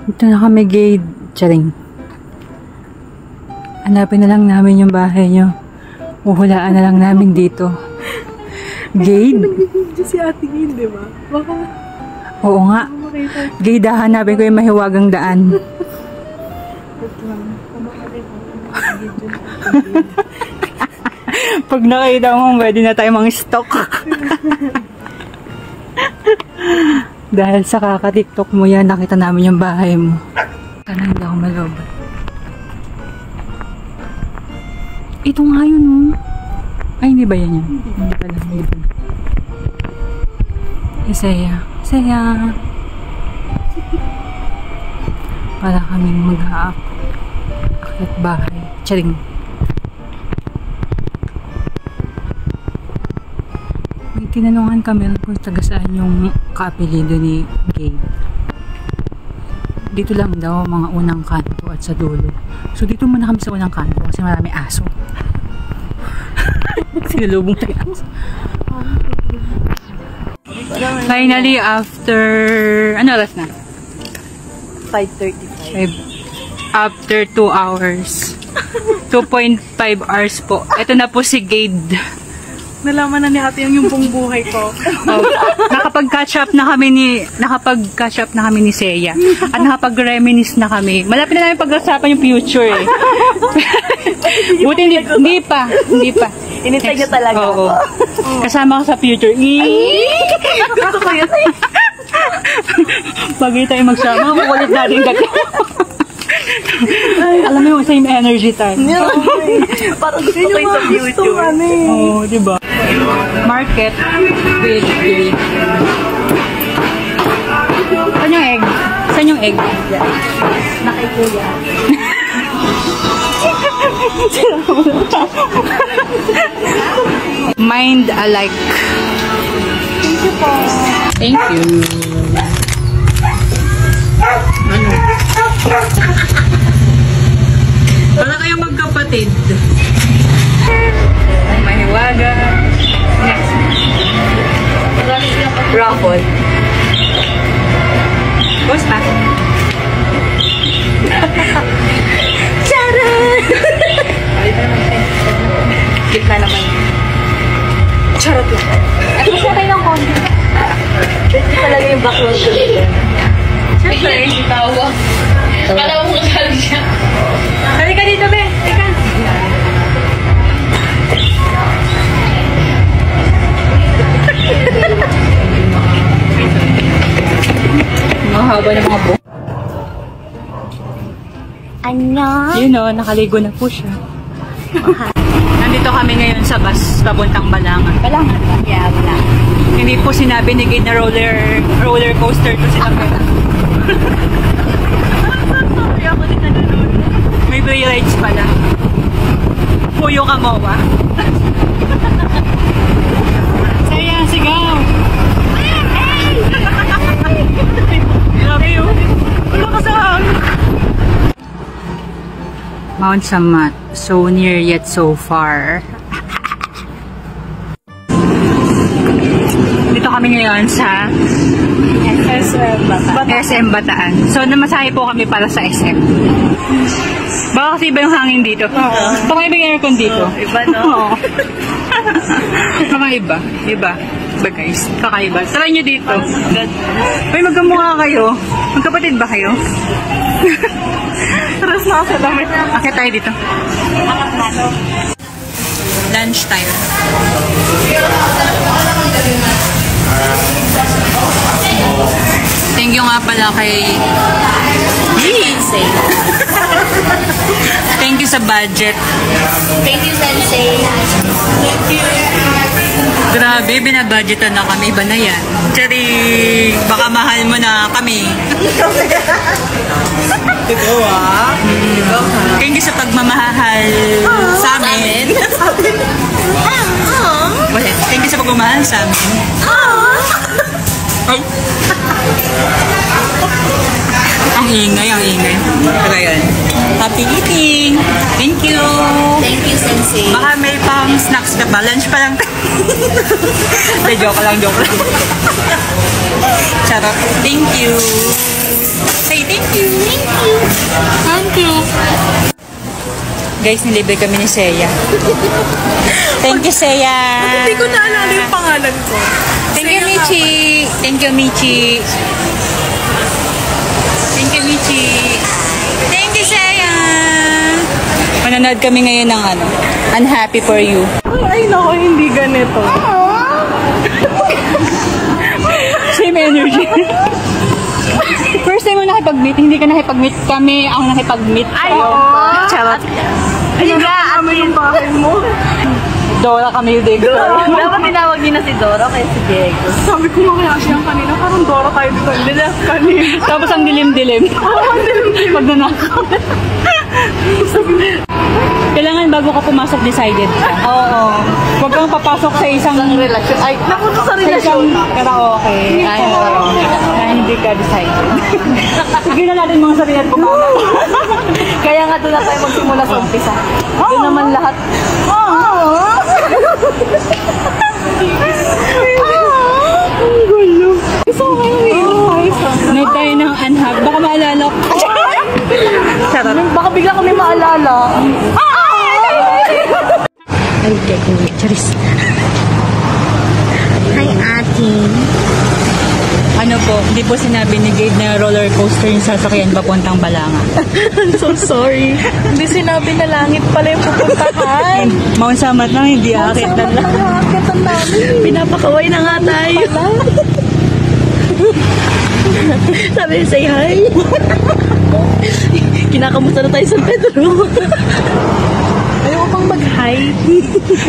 Ito na kami, Gade. Charing. Hanapin na lang namin yung bahay nyo. Uhulaan na lang namin dito. Gade? Nag-video si Ate Gade, di ba? Baka... Oo nga. Gade, hanapin ko yung mahiwagang daan. Pag nakita mo, pwede na tayo mga stock. Dahil sa kaka-tiktok mo yan, nakita namin yung bahay mo. Sana hindi ako malobat. Ito nga yun, oh. Ay, hindi ba yan yun? Hindi pala, hindi pala. Isaya. Isaya. Para kaming mag-aakit bahay. Charing. May tinanungan kami kung taga saan yung kaapelido ni Gade. Dito lang daw mga unang kanto at sa dulo. So dito muna kami sa unang kanto kasi marami aso. Sinalubong tayo aso. Finally, after... Ano oras na? 5:35. After 2 hours. 2.5 hours po. Ito na po si Gade. Nalaman na ni ate yung buong buhay ko. Oh, nakapag-catch up na kami ni Seiya. At nakapag-reminisce na kami. Malapit na namin pag-usapan yung future eh. Buti hindi pa. Inintay niyo talaga. Oo. Kasama ka sa future. Gusto ko yun. Pag tayo magsama, kukulit natin dati. Alam mo yung same energy tayo. Parang gusto ko yung sa future. Oo, diba? Market with Gade. Saan yung egg? Saan yung egg? Nakikuya. Mind alike. Thank you po. Thank you. Wala kayong magkapatid. Mahiwaga. Next. Raffle. Boss pa. Charan! Gitna naman. Charot lang. At mas okay ng konti. Ito talaga yung background ko dito. Siyempre. Tawa. Kala mo kasali siya. Halika dito, be. Teka. Mahaba ng mga buhok. Ano? Yun o, nakaligo na po siya. Nandito kami ngayon sa bus papuntang Balangan. Balangan ba? Yeah, Balangan. Hindi po sinabi ni Gade na roller coaster to sila. Kaya ako din nanonood. May play rides pala. Puyo ka mo ba? Saya, sigaw! Grabe yun. Wala ka sa Mount Samat. So near yet so far. Dito kami ngayon sa SM Bataan. So namasahe po kami para sa SM. Baka kasi iba yung hangin dito. Oo. Baka iba yung aircon dito. Iba, no? Oo. Baka iba. Iba guys. Kakaiba. Try nyo dito. Uy, magkamukha kayo. Magkapatid ba kayo? Taras na ako sa damit. Akit tayo dito. Lunch time. Thank you nga pala kay Sensei. Thank you sa budget. Thank you, Sensei. Thank you. Grabe, binabudgetan na kami. Iba na yan. Tsari, baka mahal mo na kami. Ito ah. Thank you sa pagmamahal sa amin. Thank you sa pagmamahal sa amin. Ay. Ang ingay, ang ingay. Pero yun. Happy eating! Thank you! Thank you, Sensei. Baka may pang snacks ka ba? Lunch pa lang. Joke lang, joke lang. Charot. Thank you! Say thank Thank you. Guys, nilibre kami ni Seiya. Thank you, Seiya. Hindi ko naalala yung pangalan ko. Thank you, Michi. Thank you, Michi. Thank you, Michi. Thank you, Seiya. Mananood kami ngayon ng ano, Unhappy for You. Ay, naku, hindi ganito. Same energy. First time mo nakipag-meet, hindi ka nakipag-meet. Kami ang nakipag-meet. Charot. Ayun nga, yung bahay mo. Dora kami yung Diego. Dapat tinawag niyo na si Doro kaya si Diego. Sabi ko lang kaya siyang kanina, parang Dora tayo dito. Hindi na kanina. Tapos ang dilim-dilim. Pag nanakaw. Kailangan bago ka pumasok, decided ka. Oo. Huwag kang papasok sa isang Relasyon. Ay, napunta sa sa isang relasyon. karaoke. Ay, na hindi ka decided. Sige na natin mga sarili at pumasok. Kaya nga doon na tayo magsimula sa umpisa. Doon naman lahat. Ang gulo. Gusto ko kayo Note tayo ng unhappy. Baka maalala ko. Sarap. Baka bigla kami maalala. Ay, kaya Charis. Hi, Ate. Ano po, hindi po sinabi ni Gade na roller coaster yung sasakyan papuntang Balanga. I'm so sorry. Hindi sinabi na langit pala yung pupuntahan. Mount Samat lang, hindi akit na lang. Nakakatan namin. Pinapakaway na nga tayo. Sabi, say hi. Kinakamusta na tayo sa Pedro. Ayaw pang mag-hi.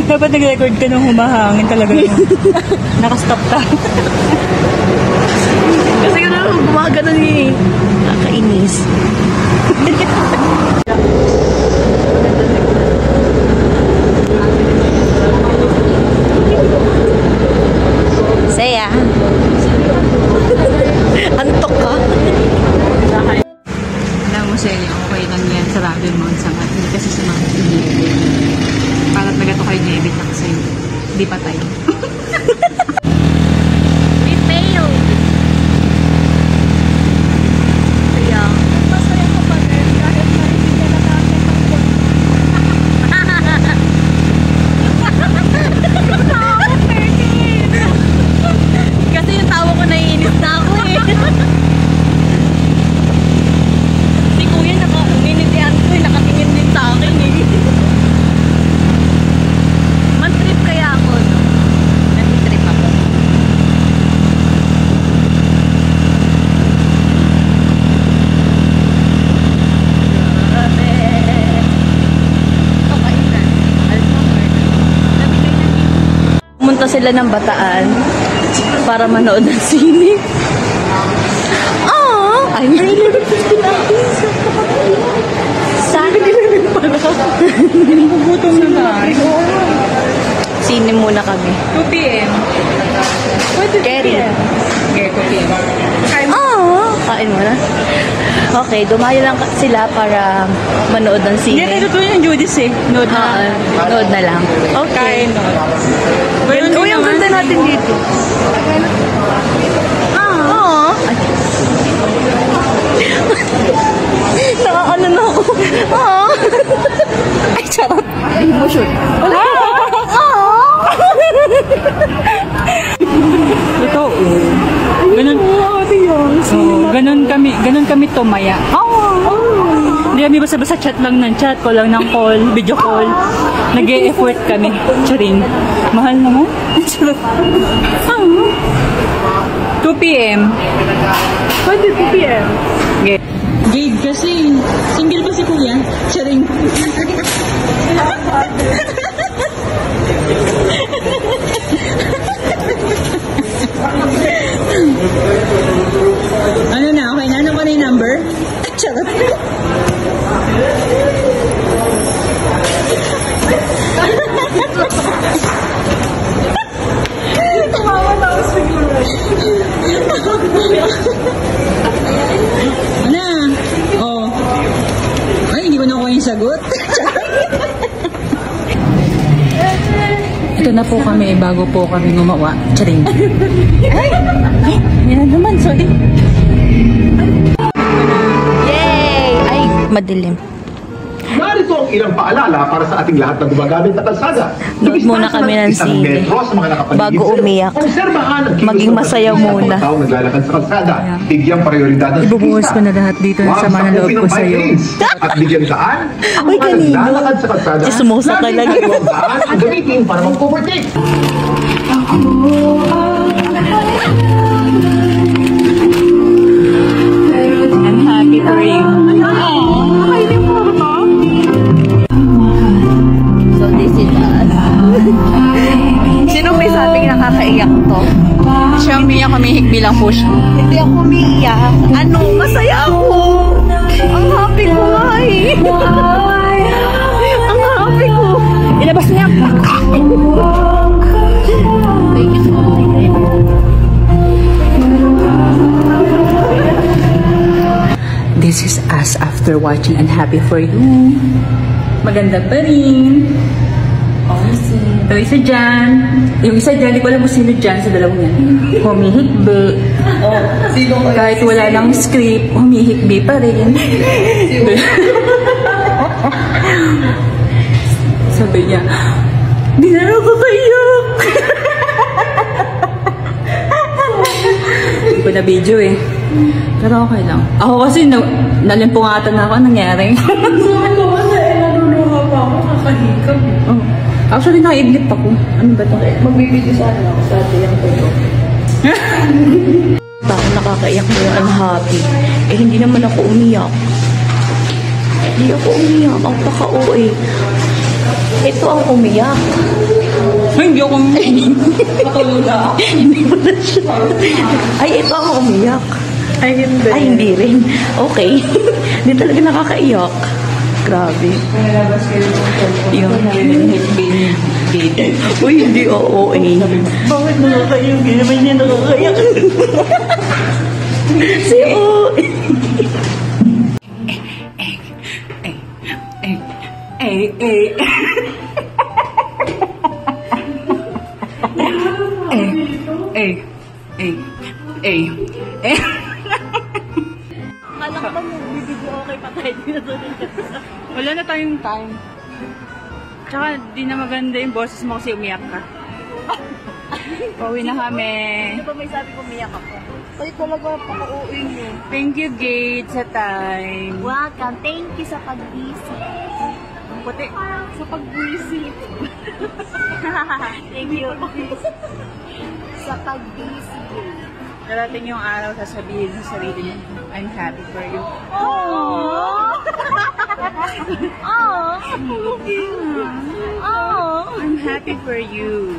Dapat nag-record ka nung humahangin talaga yun. Nakastop ka. Kasi yun na, gumagano ni nakakainis. Saya. Antok ka? Alam mo, Sally, okay lang yan sa Rabi Mount Samat. Hindi kasi sa mga pinili. Para't nagato kayo David na kasi hindi patay. We fail. Kaya, masaya ko pa rin kahit na hindi ka nakakita ko. Kasi yung tawa ko naiinis na ako eh. Si Kuya nakainitian ko eh, nakatingin din sa akin eh. Man-trip kaya ako, no? Nag-trip ako. Pumunta sila ng Bataan para manood ng sine. Oh, I'm really Saan? Gutom na tayo. Sine muna kami. 2 p.m. Kerry. Okay, 2 p.m. Oh, kain mo na. Okay, dumayo lang sila para manood ng Hindi, sine. tayo totoo yung Judis eh. Nood na. Nood na lang. Okay. Uy, ang ganda natin dito. Oo. Nakakano na ako. Oo. Ay, charot. Emotion. Totoo. Ganun. Ganun kami tumaya. Hindi kami basta-basta chat lang ng chat, call lang ng call, video call. Nag-e-effort kami. Charing. Mahal naman. 2 p.m. Pwede 2 p.m. Gade kasi. Single pa si Kuya. Charing. Ano na? Okay na? Ano ba na yung number? Charot. Tumawa na ako siguro. Ano? Oh. Ay, hindi ko nakuha yung sagot. Ito na po kami bago po kami gumawa. Charing. Ay! Yan naman, sorry. Madilim. Narito ang ilang paalala para sa ating lahat na gumagamit na kalsada. Nood muna kami ng Isang sine. metro sa mga nakapaligid Bago sa'yo. umiyak. Obserbahan ang kilos Maging ng masaya mga muna. taong naglalakad sa kalsada. Bigyang prioridad ng Ibubuhos siklista. ko na lahat dito Huwag sa mga loob sakupin ko ang sa'yo. bike lanes. At bigyan daan ang Uy, mga kanino? naglalakad sa kalsada. Sisumusa ka Laging lang. kaliwang daan ang gamitin para mag-overtake. I'm happy for you. So this is us. Sino may sabing nakakaiyak to? Siya umiyak, humihik bilang po siya. Hindi ako umiiyak. Ano? Masaya ako. Ang happy ko nga eh. Ang happy ko. Ilabas niya. This is us after watching Unhappy for You. Maganda pa rin. Ito isa dyan. Yung isa dyan, di ko alam kung sino dyan sa dalawang yan. Humihikbi. Kahit wala ng script, humihikbi pa rin. Sabi niya, di na ako kayak. Hindi ko na video eh. Pero okay lang. Ako kasi nalimpungatan na ako. Anong nangyari? Naluluha pa ako, kakahikap. Oh. Actually, nakaidlip ako. Ano ba ito? Magbibideo sana ako sa atin yung photo. Bakit nakakaiyak mo yung unhappy? Eh, hindi naman ako umiyak. Hindi ako umiyak. Ang paka-OA. Ito ang umiyak. Hindi ako Matulula. Hindi mo na siya. Ay, ito ang umiyak. Ay, hindi. Ay, hindi rin. Okay. Hindi talaga nakakaiyak. Grabe. Yung uy, hindi OA. Bakit nakakaiyak? Hindi naman niya nakakaiyak. Si OA. Kala ko ba magbibideo okay pa tayo dito? Wala na tayong time. Tsaka di na maganda yung boses mo kasi umiyak ka. Pauwi na kami. Di ba may sabi ko umiyak ako? Ay, talaga, paka-OA niyo. Thank you, Gate, sa time. Welcome. Thank you sa pag-visit. Puti, sa pag-visit. Thank you. Sa pag-visit. Darating yung araw, sasabihin sa sarili mo, I'm happy for you. Aww. Aww. I'm happy for you.